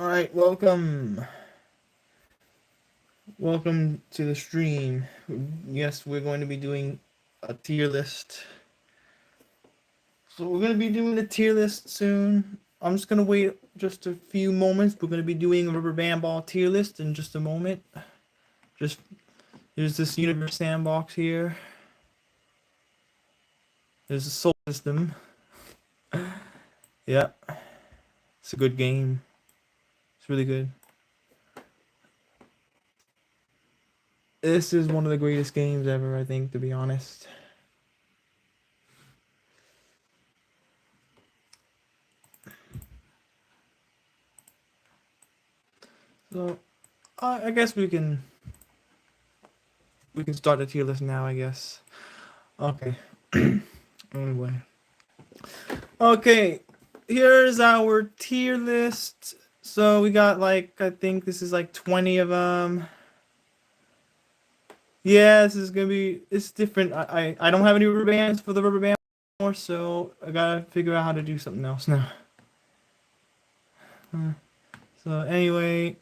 All right, welcome to the stream. Yes, we're going to be doing a tier list. So we're going to be doing the tier list soon. I'm just going to wait just a few moments. We're going to be doing a rubber band ball tier list in just a moment. Just There's this universe sandbox here. There's a soul system. Yep, it's a good game. It's really good. This is one of the greatest games ever, I think, to be honest. So I guess we can start the tier list now, I guess. Okay. Anyway. Okay. Here's our tier list. So we got like I think this is like 20 of them. Yeah, this is gonna be it's different. I don't have any rubber bands for the rubber band anymore, so I gotta figure out how to do something else now. So anyway,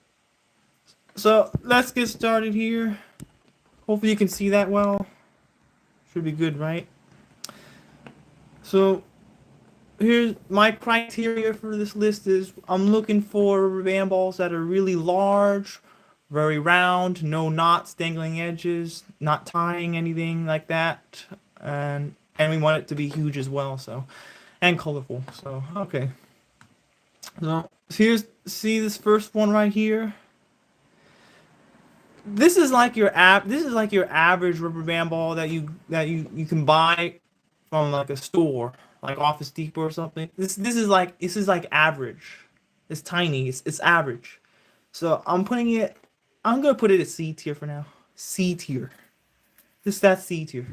so let's get started here. Hopefully you can see that well. Should be good, right? So here's my criteria for this list is I'm looking for rubber band balls that are really large, very round, no knots, dangling edges, not tying anything like that, and we want it to be huge as well. So, and colorful. So okay. So here's see this first one right here. This is like your app. This is like your average rubber band ball that you can buy from like a store, like Office Depot or something. This is like average. It's tiny. It's average. So I'm putting it. I'm gonna put it at C tier for now. C tier. That's C tier.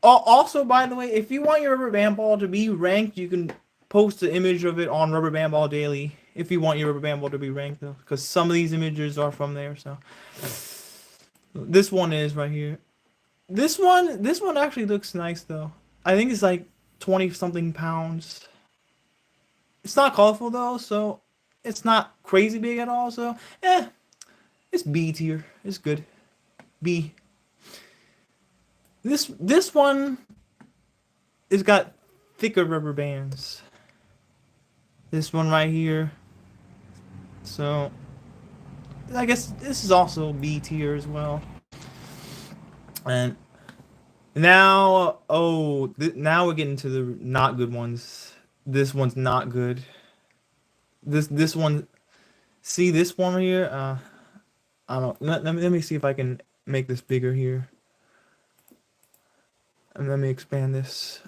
Also, by the way, if you want your rubber band ball to be ranked, you can post an image of it on Rubber Band Ball Daily. If you want your rubber band ball to be ranked, though, because some of these images are from there. So this one is right here. This one actually looks nice though. I think it's like 20 something pounds. It's not colorful though, so it's not crazy big at all. So it's B tier. It's good. B. This one is got thicker rubber bands. This one right here. So I guess this is also B tier as well. And now, now we're getting to the not good ones. This one's not good. This one, see this one here? I don't. Let me see if I can make this bigger here, and let me expand this.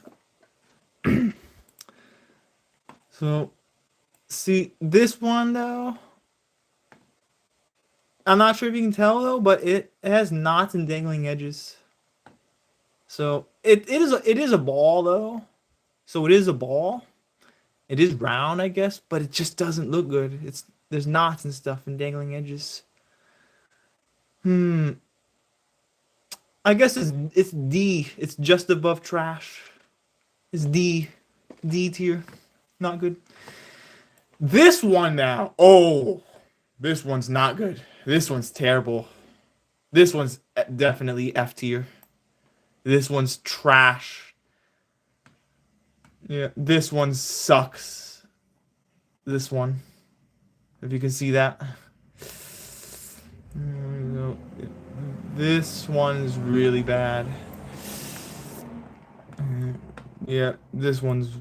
So, see this one though. I'm not sure if you can tell though, but it has knots and dangling edges. So it is a ball though. So it is a ball. It is round, I guess, but it just doesn't look good. There's knots and stuff and dangling edges. Hmm. I guess it's D. It's just above trash. It's D. D tier. Not good. This one now. Oh, this one's not good. This one's terrible. This one's definitely F tier. This one's trash. Yeah, this one sucks. This one. If you can see that. This one's really bad. Yeah, this one's.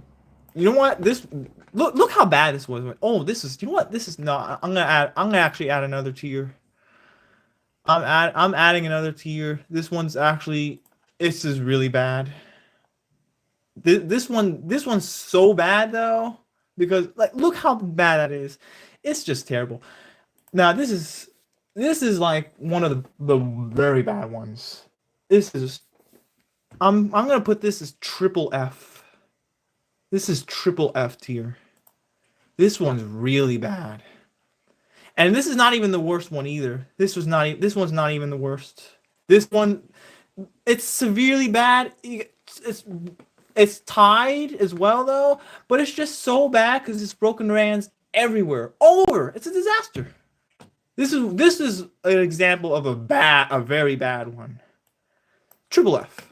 You know what? This look how bad this was. Oh, this is. You know what? This is not. I'm gonna actually add another tier. I'm adding another tier. This one's actually. This is really bad. This one's so bad though because like look how bad that is. It's just terrible. Now this is like one of the very bad ones. This is I'm gonna put this as triple F. This is triple F tier. This one's really bad. And this is not even the worst one either. This one's not even the worst. This one it's severely bad. It's tied as well though, but it's just so bad because it's broken rands everywhere, all over. It's a disaster. This is an example of a very bad one. Triple F.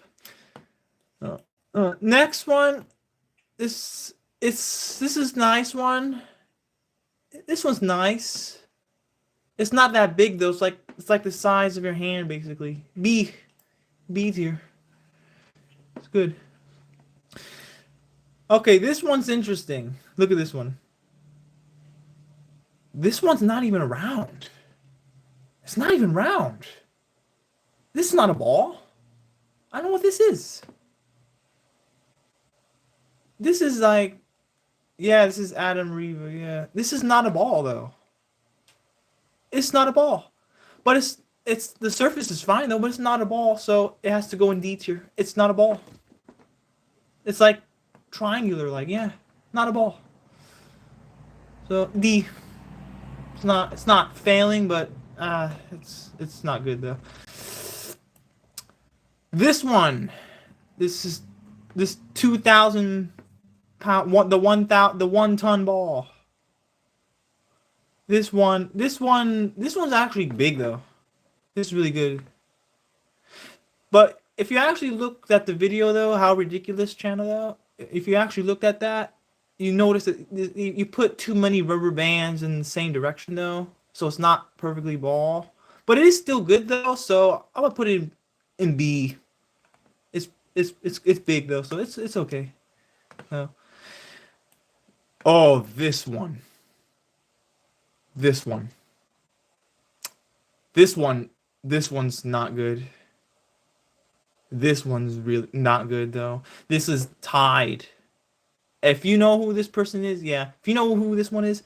Next one. This is nice one. This one's nice. It's not that big though. It's like the size of your hand basically. B tier. It's good. Okay, this one's interesting. Look at this one. This one's not even round. It's not even round. This is not a ball. I don't know what this is. This is like, yeah, this is Adam Riva. Yeah, this is not a ball though. It's not a ball, but it's the surface is fine though, but it's not a ball, so it has to go in D tier. It's not a ball. It's like triangular, like yeah, not a ball. So D. It's not failing, but it's not good though. This one, this 2,000 pound, the 1 ton ball. This one's actually big though. This is really good. But if you actually looked at the video though, how ridiculous channel though, if you actually looked at that, you notice that you put too many rubber bands in the same direction though, so it's not perfectly ball. But it is still good though, so I'm gonna put it in B. It's big though, so it's okay. No. Oh, this one. This one's not good. This one's really not good though. This is tied. If you know who this person is, yeah. If you know who this one is,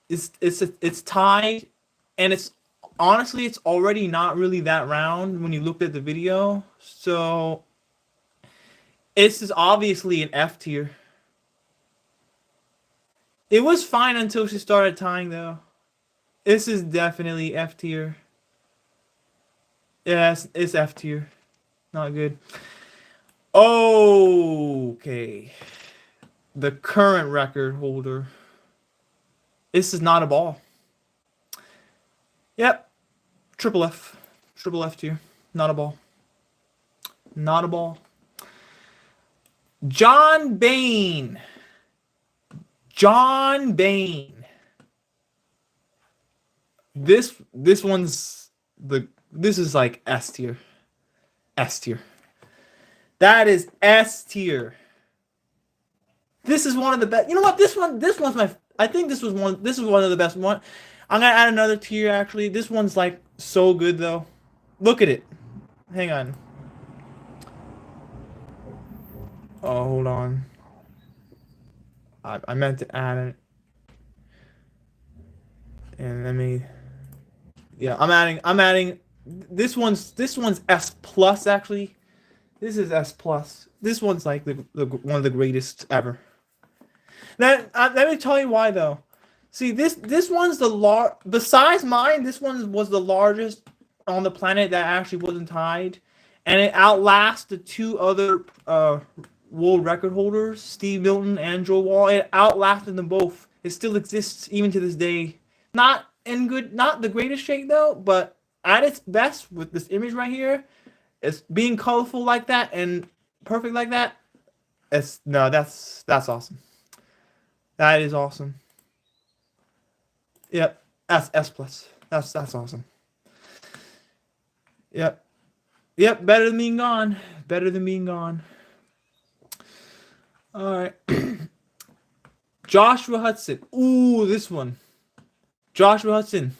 it's tied, and it's honestly it's already not really that round when you looked at the video. So this is obviously an F tier. It was fine until she started tying though. This is definitely F tier. Yes, it's F tier. Not good. Okay. The current record holder. This is not a ball. Yep. Triple F. Triple F tier. Not a ball. Not a ball. John Bain. John Bain. This is like S tier. S tier. That is S tier. This is one of the best. You know what? This one's my. I think this is one of the best one. I'm gonna add another tier actually. This one's like so good though. Look at it. Hang on. Oh, hold on. I meant to add it. And let me. Yeah, I'm adding. This one's S plus actually. This is S plus. This one's like the one of the greatest ever. Let me tell you why though. See, this one's besides mine, this one was the largest on the planet that actually wasn't tied, and it outlasts the two other world record holders, Steve Milton and Joe Wall. It outlasted them both. It still exists even to this day. Not the greatest shape though, but at its best with this image right here, it's being colorful like that and perfect like that. That's awesome. That is awesome. Yep, that's S plus. That's awesome. Yep, better than being gone. Better than being gone. All right. Joshua Hudson. Ooh, this one. Joshua Hudson.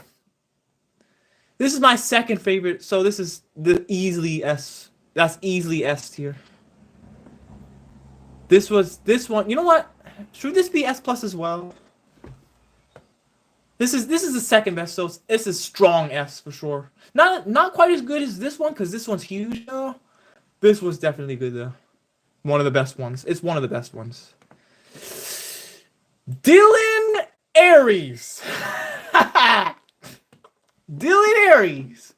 This is my second favorite. So this is easily S. That's easily S tier. This one. You know what? Should this be S plus as well? This is the second best. So it's a strong S for sure. Not quite as good as this one because this one's huge though. This was definitely good though. One of the best ones. It's one of the best ones. Dylan Aries. Dylan Aries.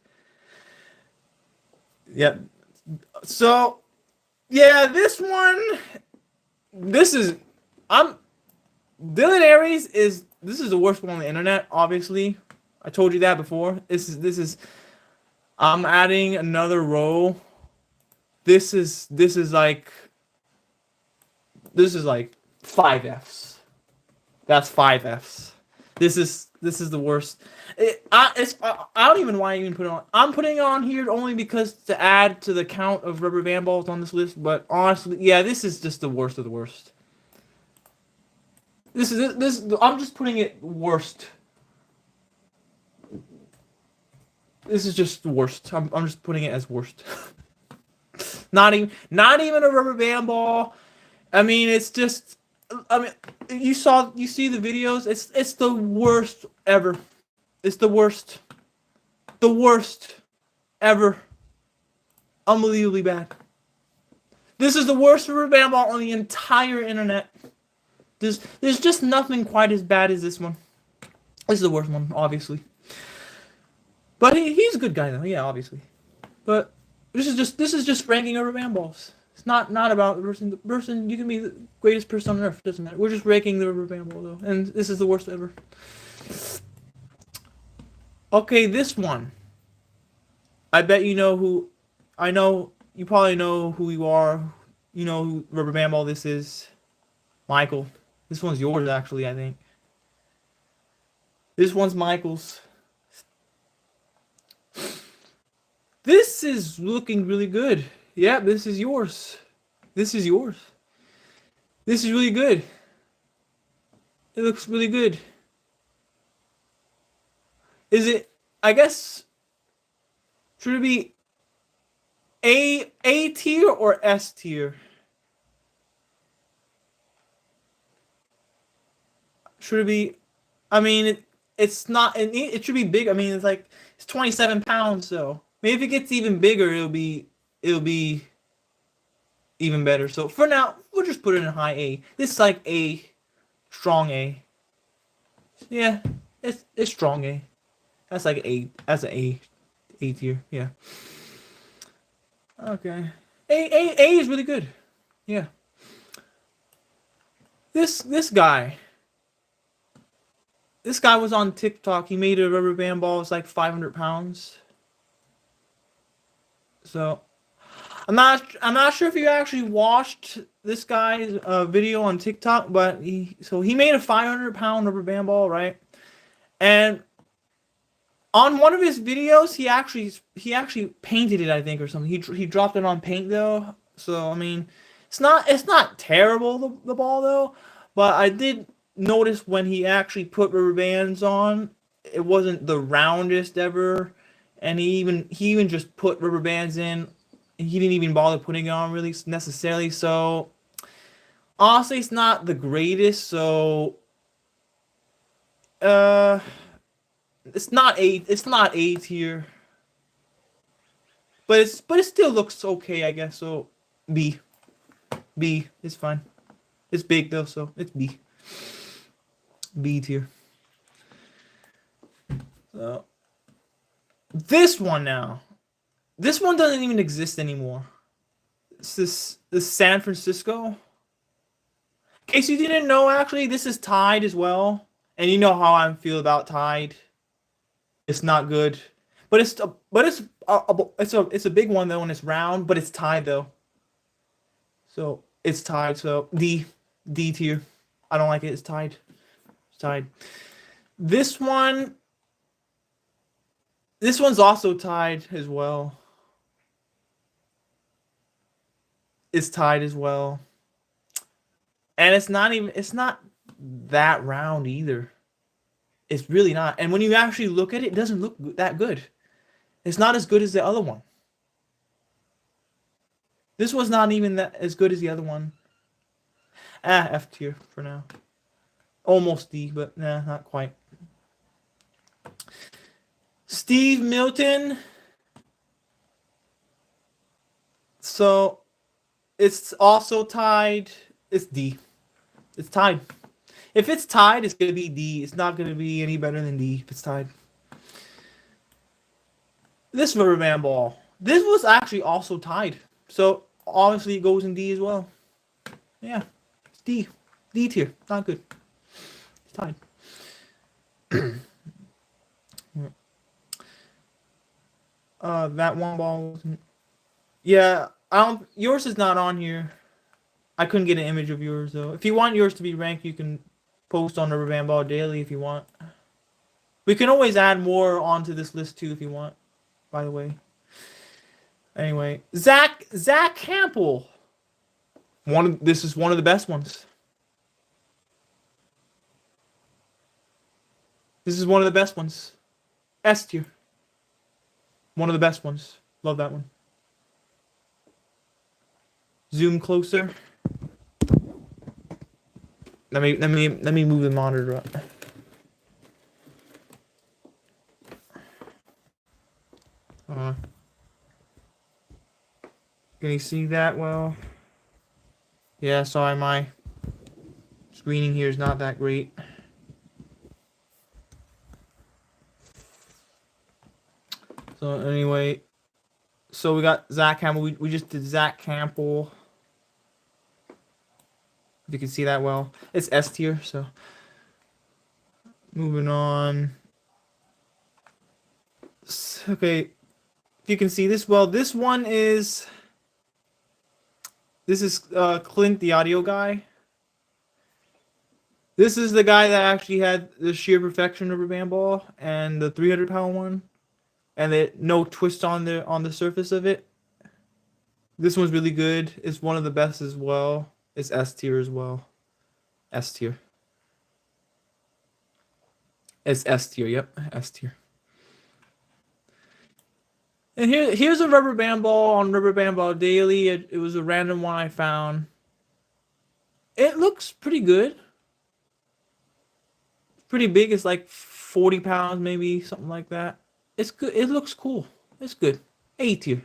Yep. So, yeah, this one. Dylan Aries is this is the worst one on the internet. Obviously, I told you that before. This is. I'm adding another row. This is like 5 Fs. That's 5 Fs. This is the worst. I don't even why I even put it on. I'm putting it on here only because to add to the count of rubber band balls on this list. But honestly, yeah, this is just the worst of the worst. This. I'm just putting it worst. This is just the worst. I'm just putting it as worst. Not even a rubber band ball. I mean, it's just. I mean, you see the videos. It's the worst ever. It's the worst. The worst ever. Unbelievably bad. This is the worst rubber band ball on the entire internet. There's just nothing quite as bad as this one. This is the worst one, obviously. But he's a good guy though, yeah, obviously. But this is just ranking rubber band balls. It's not about the person. The person, you can be the greatest person on earth. Doesn't matter. We're just ranking the rubber band ball though, and this is the worst ever. Okay, this one. I bet you know who. I know you probably know who you are. You know who rubber band ball this is. Michael. This one's yours actually, I think. This one's Michael's. This is looking really good. Yeah, this is yours. This is yours. This is really good. It looks really good. Is it, I guess, should it be A tier or S tier? Should it be, I mean, it's not, it should be big. I mean, it's 27 pounds, so maybe if it gets even bigger, it'll be even better. So for now, we'll just put it in high A. This is like A, strong A. Yeah, it's strong A. That's like A. That's an A tier. Yeah. Okay. A is really good. Yeah. This guy. This guy was on TikTok. He made a rubber band ball. It's like 500 pounds. So, I'm not sure if you actually watched this guy's video on TikTok, but he made a 500-pound rubber band ball, right? And on one of his videos, he actually painted it, I think, or something. He dropped it on paint though. So I mean, it's not terrible the ball though, but I did notice when he actually put rubber bands on, it wasn't the roundest ever, and he even just put rubber bands in. He didn't even bother putting it on really necessarily. So honestly, it's not the greatest. So it's not A tier, but it still looks okay, I guess. So B is fine. It's big though, so it's B tier. So this one now. This one doesn't even exist anymore. It's this San Francisco. In case you didn't know, actually, this is Tide as well. And you know how I feel about Tide. It's not good. But it's a big one though, and it's round, but it's Tide though. So it's Tide. So D tier. I don't like it. It's Tide. It's Tide. This one's also Tide as well. It's Tide as well. And it's not that round either. It's really not. And when you actually look at it, it doesn't look that good. It's not as good as the other one. This was not even that as good as the other one. F tier for now. Almost D, but nah, not quite. Steve Milton. So it's also Tide. It's D. It's Tide. If it's Tide, it's going to be D. It's not going to be any better than D if it's Tide. This rubber band ball. This was actually also Tide. So obviously it goes in D as well. Yeah. It's D. D tier. Not good. It's Tide. That one ball wasn't. Yeah, I don't. Yours is not on here. I couldn't get an image of yours though. If you want yours to be ranked, you can post on the Rubber Band Ball Daily if you want. We can always add more onto this list too if you want. By the way. Anyway, Zach Campbell. This is one of the best ones. This is one of the best ones. S tier. One of the best ones. Love that one. Zoom closer. Let me move the monitor up. Can you see that well? Yeah, sorry, my screening here is not that great. So anyway, so we got Zach Campbell. We just did Zach Campbell. If you can see that well. It's S tier, so moving on. Okay, if you can see this well, this is Clint, the audio guy. This is the guy that actually had the sheer perfection Rubber Band Ball and the 300-pound one, and no twist on the surface of it. This one's really good. It's one of the best as well. It's S tier as well. S tier. It's S tier. Yep, S tier. And here's a Rubber Band Ball on Rubber Band Ball Daily. It was a random one I found. It looks pretty good. Pretty big. It's like 40 pounds, maybe something like that. It's good. It looks cool. It's good. A tier.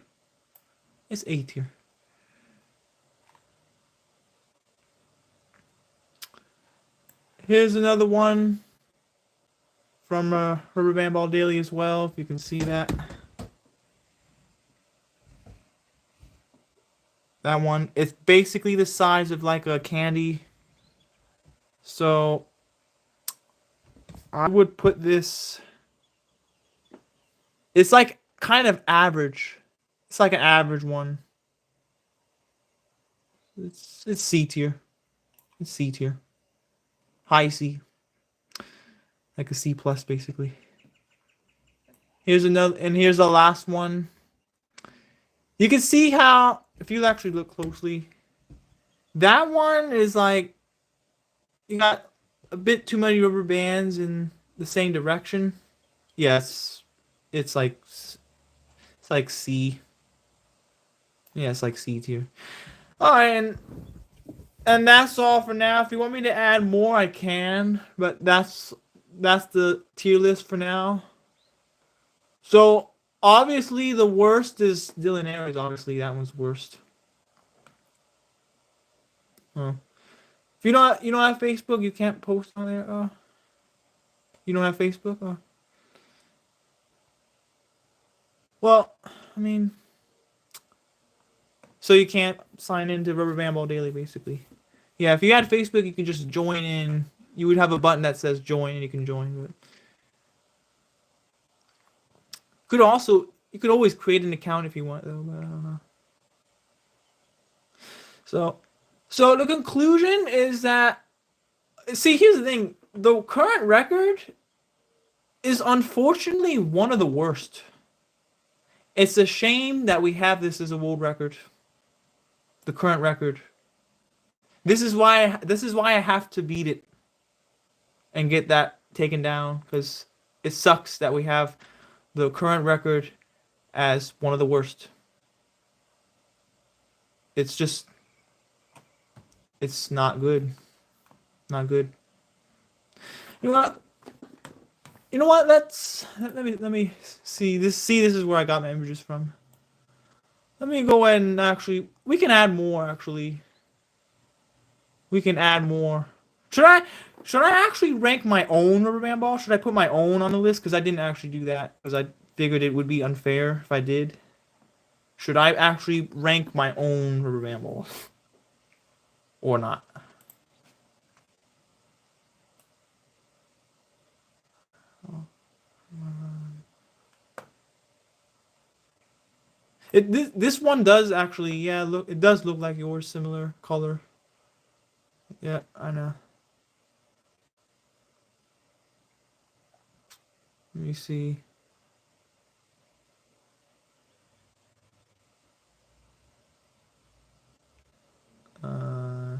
It's A tier. Here's another one from Rubber Band Ball Daily as well, if you can see that. That one, it's basically the size of like a candy. So I would put this, it's like kind of average. It's like an average one. It's C tier. It's C tier. High C. Like a C plus basically. Here's another, and here's the last one. You can see how, if you actually look closely, that one is like, you got a bit too many rubber bands in the same direction. Yes, it's like C. Yeah, it's like C tier. All right, and that's all for now. If you want me to add more, I can, but that's the tier list for now. So obviously the worst is Dylan Aries. Obviously that one's worst. If you don't have Facebook, you can't post on there. You don't have Facebook. Well, I mean, so you can't sign into Rubber Band Ball Daily, basically. Yeah, if you had Facebook, you can just join in. You would have a button that says join, and you can join. But you could always create an account if you want, though. But I don't know. So the conclusion is that, see, here's the thing: the current record is unfortunately one of the worst. It's a shame that we have this as a world record. The current record. This is why I have to beat it and get that taken down, because it sucks that we have the current record as one of the worst. It's just, it's not good. Not good. You know what? Let me see this. See, this is where I got my images from. Let me go ahead and actually, we can add more. Actually, we can add more. Should I actually rank my own Rubber Band Ball? Should I put my own on the list? Because I didn't actually do that, because I figured it would be unfair if I did. Should I actually rank my own Rubber Band Ball or not? This one does actually, yeah, look, it does look like yours, similar color. Yeah, I know. Let me see. Uh,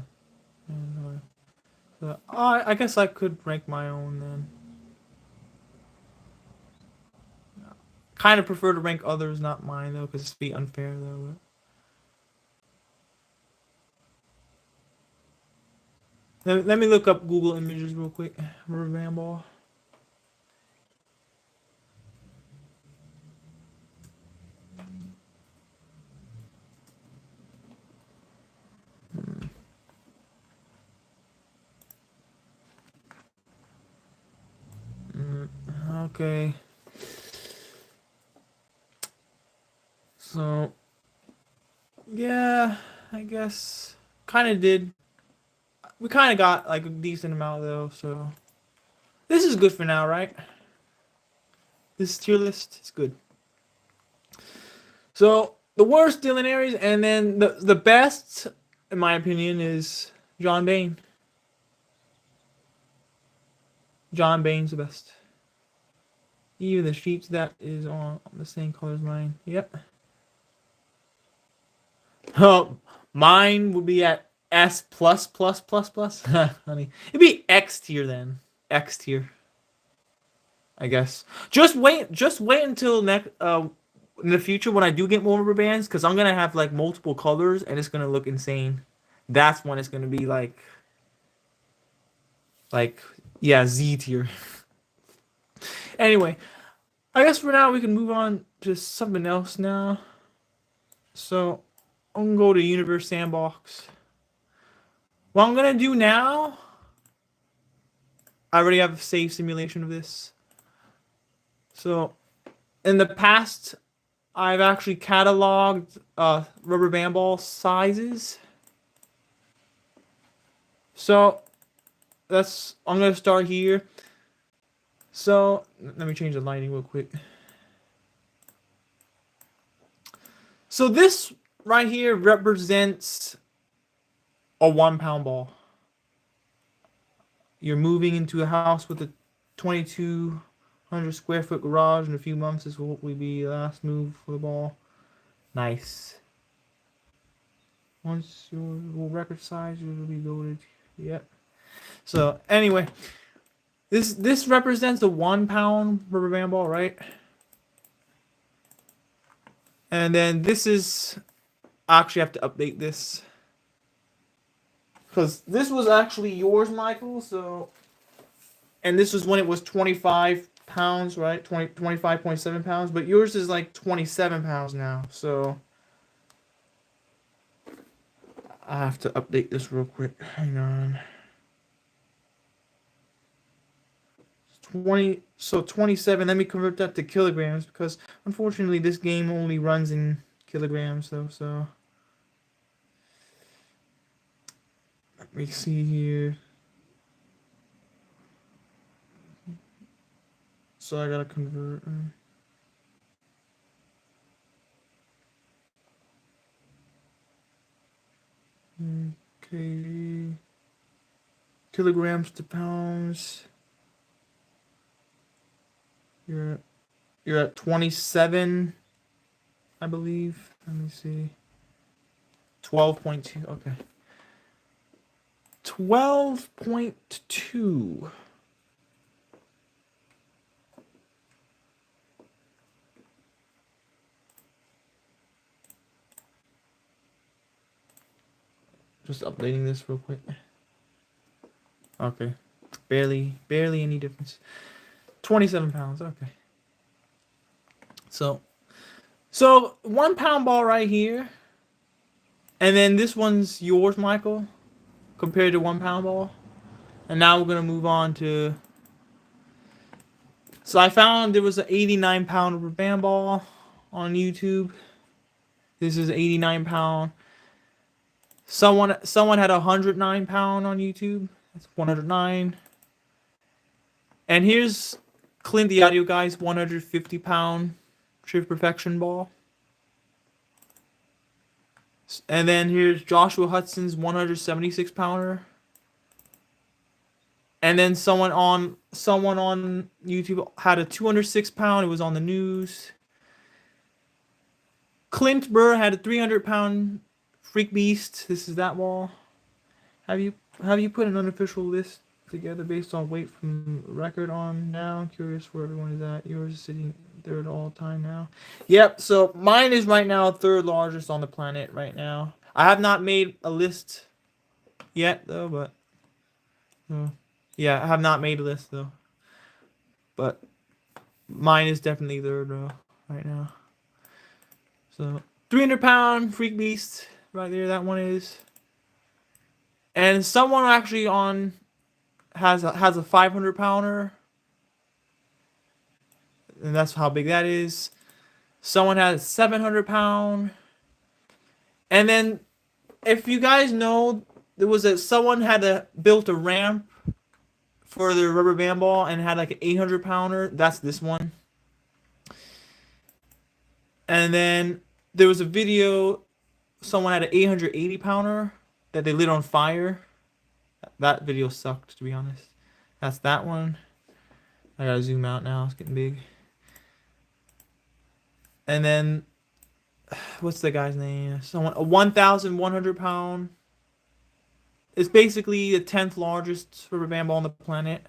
so I guess I could rank my own then. Kind of prefer to rank others, not mine though, because it's be unfair though. Let me look up Google Images real quick. Rubber band ball. Mm, okay. So yeah, I guess kind of did. We kind of got like a decent amount though, so this is good for now, right? This tier list is good. So the worst Dylan Aries, and then the best, in my opinion, is John Bain. John Bain's the best. Even the sheets that is on the same color as mine. Yep. Oh, mine would be at S plus plus plus plus. Honey, it'd be X tier then. X tier, I guess. Just wait until next in the future when I do get more rubber bands, because I'm gonna have like multiple colors and it's gonna look insane. That's when it's gonna be like yeah, Z tier. Anyway, I guess for now we can move on to something else now. So I'm gonna go to Universe Sandbox. What I'm gonna do now, I already have a save simulation of this. So in the past, I've actually cataloged rubber band ball sizes. So I'm gonna start here. So let me change the lighting real quick. So this right here represents a 1 pound ball. You're moving into a house with a 2,200 square foot garage in a few months. This will be the last move for the ball. Nice. Once your record size will be loaded. Yep. So anyway, this represents a 1 pound rubber band ball, right? And then this is, I actually have to update this because this was actually yours, Michael. So, and this was when it was 25 pounds, right? 25.7 pounds, but yours is like 27 pounds now. So I have to update this real quick. Hang on. 27. Let me convert that to kilograms because unfortunately this game only runs in kilograms though. So let me see here. So I gotta convert. Okay. Kilograms to pounds. You're at 27, I believe. Let me see. 12.2. Okay. 12.2. Just updating this real quick. Okay. Barely any difference. 27 pounds. Okay. So 1 pound ball right here. And then this one's yours, Michael, compared to 1 pound ball. And now we're gonna move on to. So I found there was an 89 pound rubber band ball on YouTube. This is 89 pound. Someone had 109 pound on YouTube. That's 109. And here's Clint the Audio Guy's 150 pound True Perfection ball. And then here's Joshua Hudson's 176 pounder. And then someone on YouTube had a 206 pound. It was on the news. Clint Burr had a 300 pound Freak Beast. This is that ball. Have you put an unofficial list together based on weight from record on now? I'm curious where everyone is at. Yours is sitting third all time now. Yep. So mine is right now third largest on the planet right now. I have not made a list yet though, but yeah, I have not made a list though. But mine is definitely third though right now. So 300 pound Freak Beast right there. That one is. And someone actually has a 500 pounder, and that's how big that is. Someone has 700 pound, and then if you guys know, someone had built a ramp for their rubber band ball and had like an 800 pounder. That's this one. And then there was a video. Someone had an 880 pounder that they lit on fire. That video sucked, to be honest. That's that one. I gotta zoom out now. It's getting big. And then, what's the guy's name? A 1,100 pound. It's basically the 10th largest rubber band ball on the planet.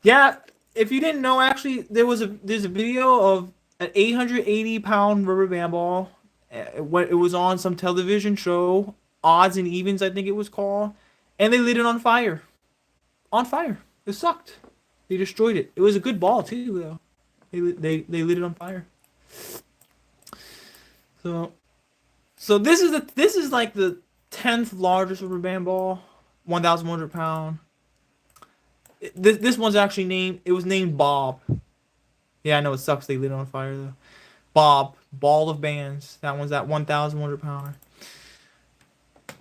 Yeah, if you didn't know, actually, there's a video of an 880 pound rubber band ball. It was on some television show, Odds and Evens, I think it was called, and they lit it on fire. On fire. It sucked. They destroyed it. It was a good ball too, though. They lit it on fire. So this is like the 10th largest rubber band ball, 1,100 pound. This one's actually named. It was named Bob. Yeah, I know it sucks. They lit it on fire though. Bob, ball of bands. That one's at 1,100 pounder.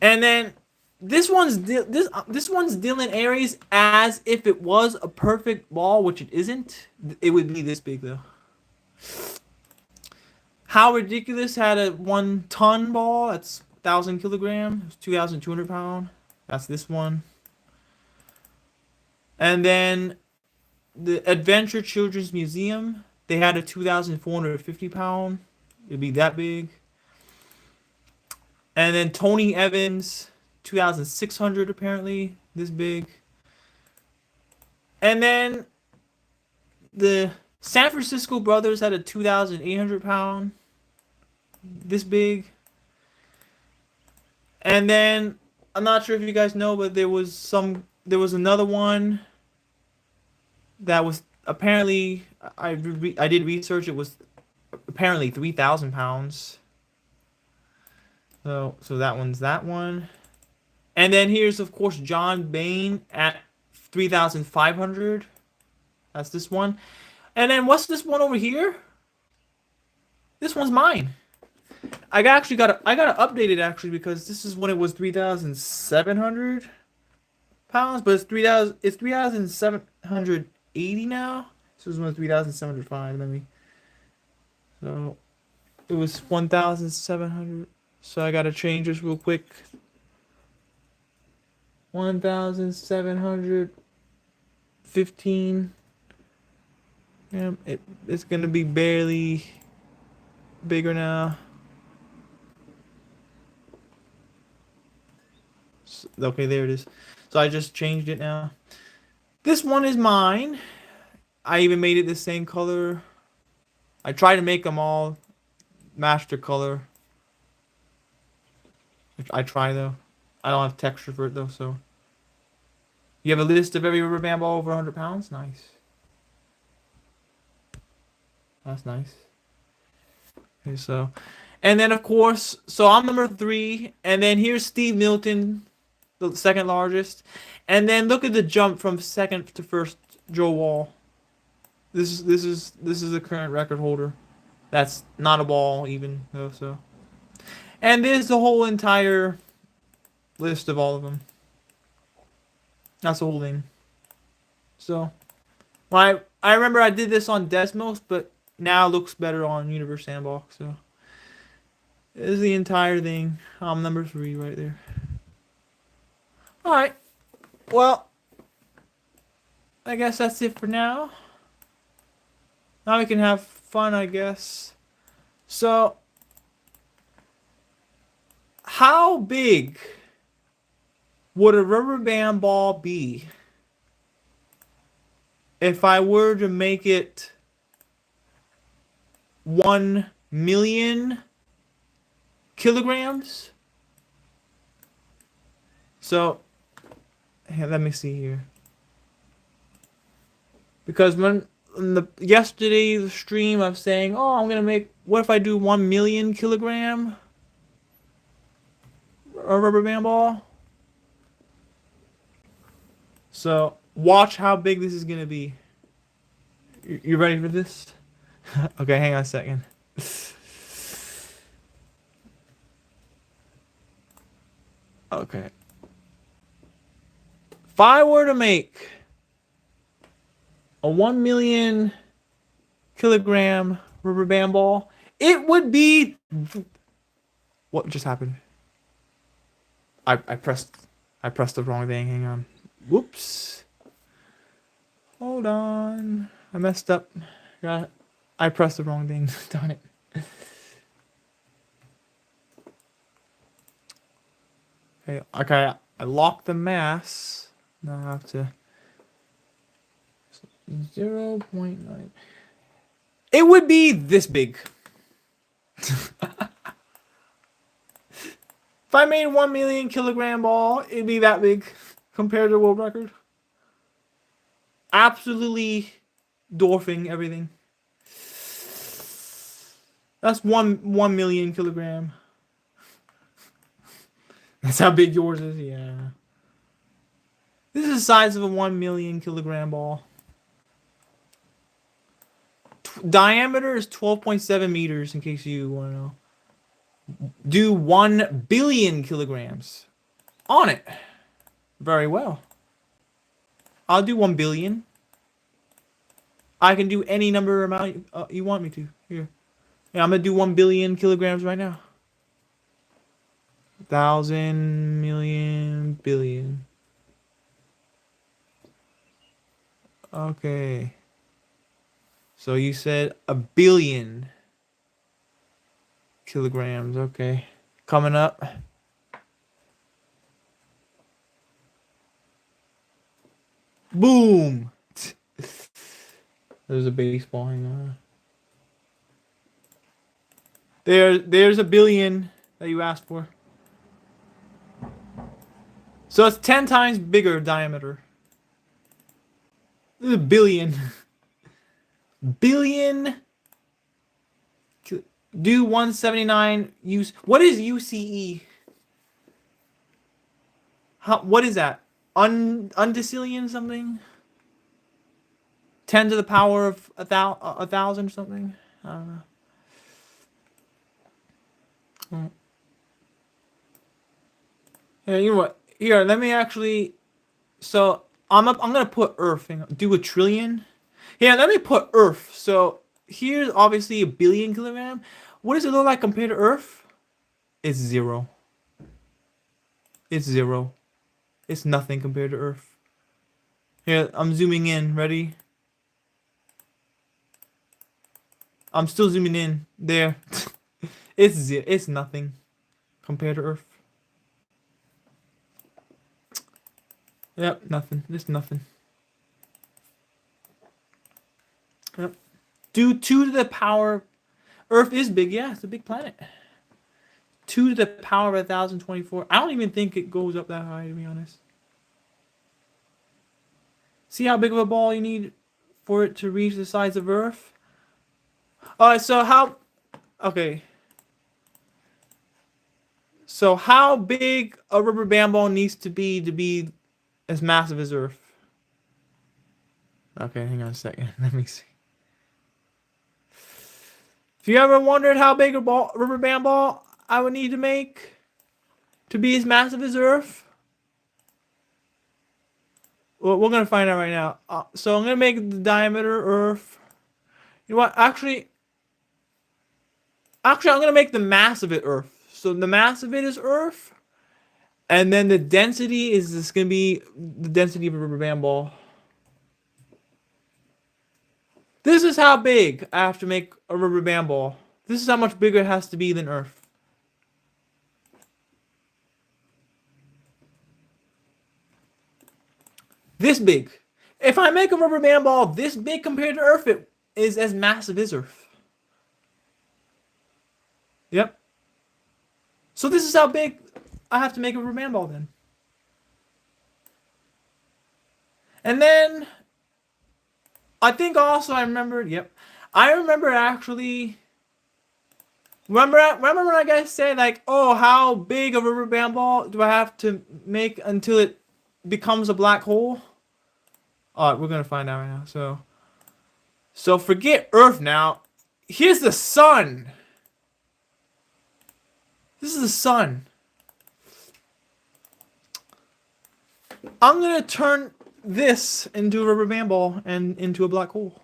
And then this one's Dylan Aries as if it was a perfect ball, which it isn't. It would be this big though. How Ridiculous had a 1 ton ball. That's 1,000 kilograms. 2,200 pound. That's this one. And then the Adventure Children's Museum. They had a 2,450 pound. It'd be that big. And then Tony Evans, 2,600 apparently, this big. And then the San Francisco Brothers had a 2,800 pound, this big. And then I'm not sure if you guys know, but there was another one that was apparently, I did research. It was apparently 3,000 pounds. So that one's that one. And then here's, of course, John Bain at 3,500. That's this one. And then what's this one over here? This one's mine. I gotta update it actually, because this is when it was 3,700 pounds, but it's 3,780 now. This was when it was 3,705. So it was 1,700. So I gotta change this real quick. 1,715. Yeah, it's gonna be barely bigger now. Okay, there it is. So I just changed it now. This one is mine. I even made it the same color. I try to make them all match their color. I try though. I don't have texture for it though, so. You have a list of every rubber band ball over 100 pounds? Nice. That's nice. Okay, so. And then of course, so I'm number 3, and then here's Steve Milton, the second largest. And then look at the jump from second to first, Joe Wall. This is the current record holder. That's not a ball even though, so. And there's the whole entire list of all of them. That's the whole thing. So, I remember I did this on Desmos, but now it looks better on Universe Sandbox. So, is the entire thing. Number 3 right there. Alright. Well, I guess that's it for now. Now we can have fun, I guess. So, how big would a rubber band ball be if I were to make it 1 million kilograms? So, here, let me see here. Because when yesterday the stream I was saying, oh, I'm gonna make, what if I do 1 million kilogram a rubber band ball? So watch how big this is gonna be. You ready for this? Okay, hang on a second. Okay. If I were to make a 1 million kilogram rubber band ball, it would be... What just happened? I pressed the wrong thing. Hang on. Whoops. Hold on. I messed up. I pressed the wrong thing. Darn it. Okay. I locked the mass. Now I have to 0.9. It would be this big. If I made 1 million kilogram ball, it'd be that big compared to the world record. Absolutely dwarfing everything. That's 1 million kilogram. That's how big yours is, yeah. This is the size of a 1 million kilogram ball. Diameter is 12.7 meters, in case you want to know. Do 1 billion kilograms on it. Very well. I'll do 1 billion. I can do any number amount you want me to. Here. Yeah, I'm going to do 1 billion kilograms right now. 1,000, million, billion. Okay. So you said 1 billion kilograms. Okay. Coming up. Boom. There's a baseball. Hang on. There's 1 billion that you asked for. So it's 10 times bigger diameter. This is 1 billion. Billion. Do 179 use. What is UCE? What is that? Undecillion something? 10 to the power of 1,000 or something? I don't know. Yeah, you know what? Here, let me actually. So I'm gonna put Earth. Do 1 trillion. Yeah, let me put Earth. So here's obviously 1 billion kilogram. What does it look like compared to Earth? It's 0. It's 0. It's nothing compared to Earth. Here, I'm zooming in. Ready? I'm still zooming in. There. It's nothing compared to Earth. Yep, nothing. It's nothing. Yep. Do 2 to the power. Earth is big, yeah. It's a big planet. 2 to the power of 1,024. I don't even think it goes up that high, to be honest. See how big of a ball you need for it to reach the size of Earth? Alright, so how... Okay. So how big a rubber band ball needs to be as massive as Earth? Okay, hang on a second. Let me see. If you ever wondered how big a rubber band ball I would need to make to be as massive as Earth, well, we're going to find out right now. So I'm going to make the diameter Earth. You know what? Actually, I'm going to make the mass of it Earth. So the mass of it is Earth. And then the density is just going to be the density of a rubber band ball. This is how big I have to make a rubber band ball. This is how much bigger it has to be than Earth. This big. If I make a rubber band ball this big compared to Earth, it is as massive as Earth. Yep. So this is how big I have to make a rubber band ball then. And then I think also I remembered, yep. I remember actually remember when I guys say like, oh, how big of a rubber band ball do I have to make until it becomes a black hole? Alright, we're gonna find out right now. So forget Earth now. Here's the sun. This is the sun. I'm gonna turn this into a rubber band ball and into a black hole.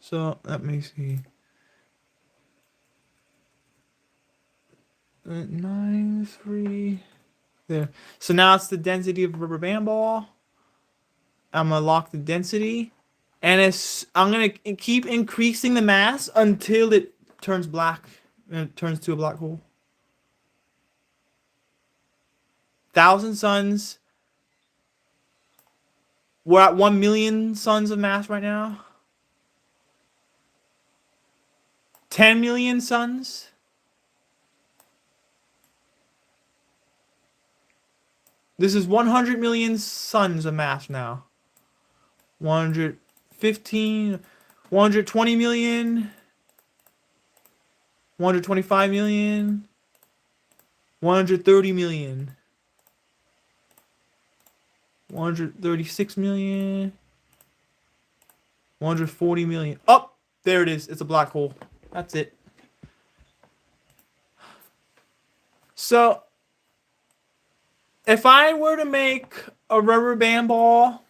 So let me see. 9, 3. There. So now it's the density of a rubber band ball. I'm gonna lock the density, and I'm gonna keep increasing the mass until it turns black and it turns to a black hole. 1,000 suns. We're at 1 million suns of mass right now. 10 million suns. This is 100 million suns of mass now. 115, 120 million, 125 million, 130 million, 136 million, 140 million. Oh, there it is. It's a black hole. That's it. So, if I were to make a rubber band ball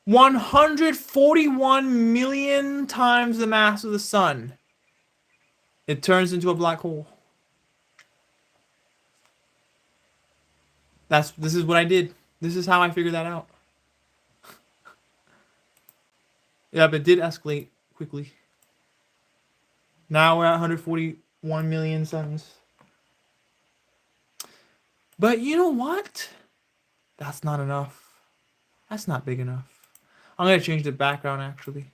141 million times the mass of the sun, it turns into a black hole. This is what I did. This is how I figured that out. Yeah, but it did escalate quickly. Now we're at 141 million suns. But you know what? That's not enough. That's not big enough. I'm going to change the background actually.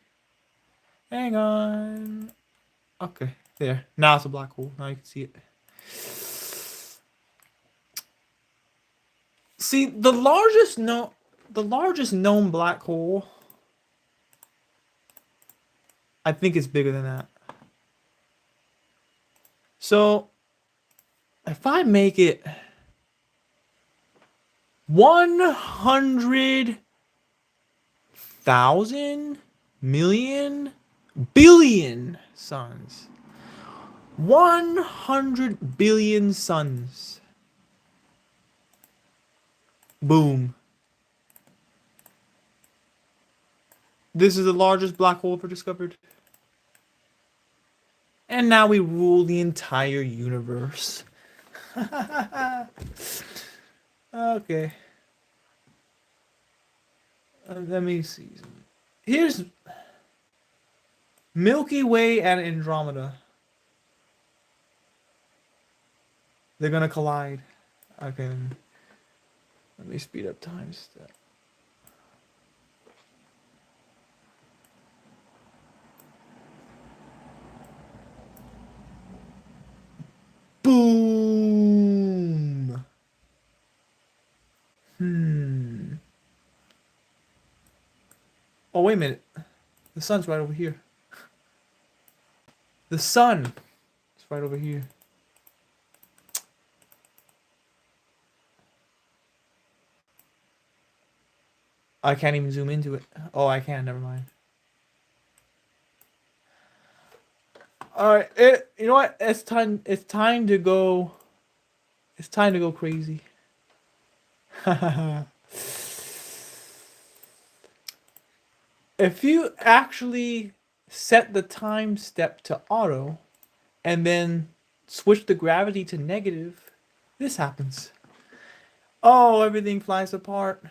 Hang on. Okay, there. Now it's a black hole. Now you can see it. See, the largest known black hole, I think it's bigger than that. So, if I make it 100,000 million billion suns. 100 billion suns. Boom. This is the largest black hole ever discovered. And now we rule the entire universe. Okay. Let me see. Here's Milky Way and Andromeda. They're gonna collide. Okay. Let me speed up time step. Boom. Oh, wait a minute. The sun's right over here. The sun is right over here. I can't even zoom into it. Oh, I can. Never mind. All right. You know what? It's time. It's time to go. It's time to go crazy. If you actually set the time step to auto and then switch the gravity to negative, this happens. Oh, everything flies apart.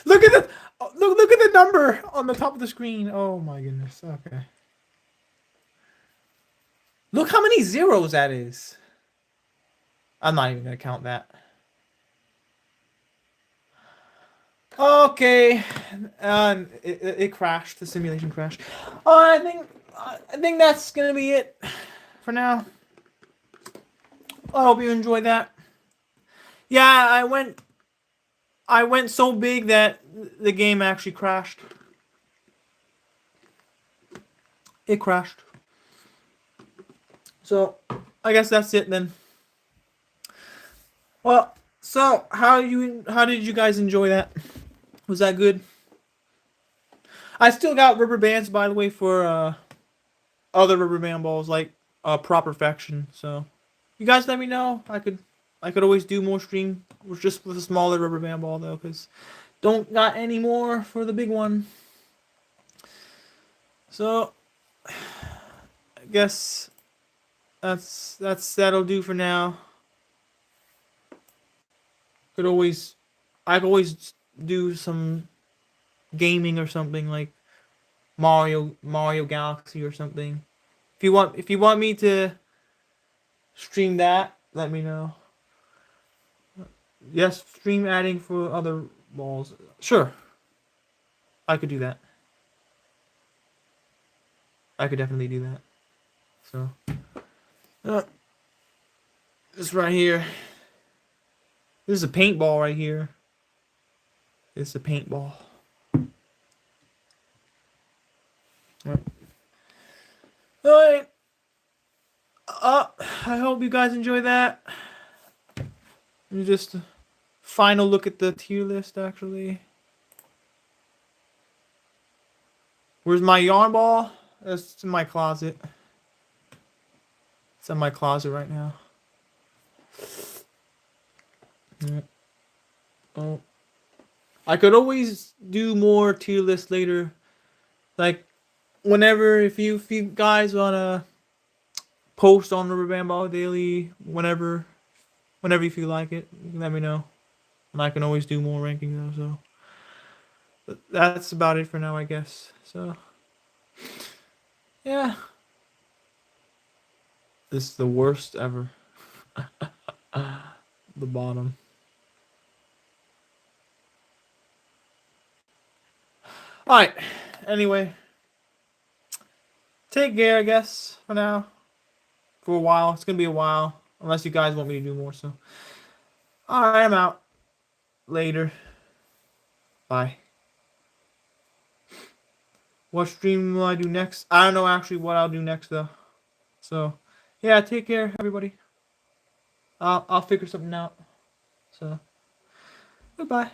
Look at the look at the number on the top of the screen. Oh my goodness. Okay. Look how many zeros that is. I'm not even gonna count that. Okay, it crashed. The simulation crashed. I think that's gonna be it for now. I hope you enjoyed that. Yeah, I went so big that the game actually crashed. It crashed. So I guess that's it then. Well, so how did you guys enjoy that? Was that good? I still got rubber bands, by the way, for other rubber band balls like Prop Perfection. So you guys let me know. I could always do more stream just with a smaller rubber band ball though, because don't got any more for the big one. So I guess that'll do for now. I could always do some gaming or something like Mario Galaxy or something. If you want me to stream that, let me know. Yes, stream adding for other balls. Sure. I could do that. I could definitely do that. So this right here. This is a paintball right here. It's a paintball. Alright. I hope you guys enjoy that. Just a final look at the tier list, actually. Where's my yarn ball? It's in my closet. It's in my closet right now. Oh. I could always do more tier lists later. Like, whenever, if you guys wanna post on Rubber Band Ball Daily, whenever you feel like it, you can let me know, and I can always do more ranking though. So, but that's about it for now, I guess. So, yeah, this is the worst ever. The bottom. All right. Anyway, take care, I guess, for now. For a while. It's going to be a while. Unless you guys want me to do more, so. Alright, I'm out. Later. Bye. What stream will I do next? I don't know actually what I'll do next, though. So, yeah, take care, everybody. I'll figure something out. So, goodbye.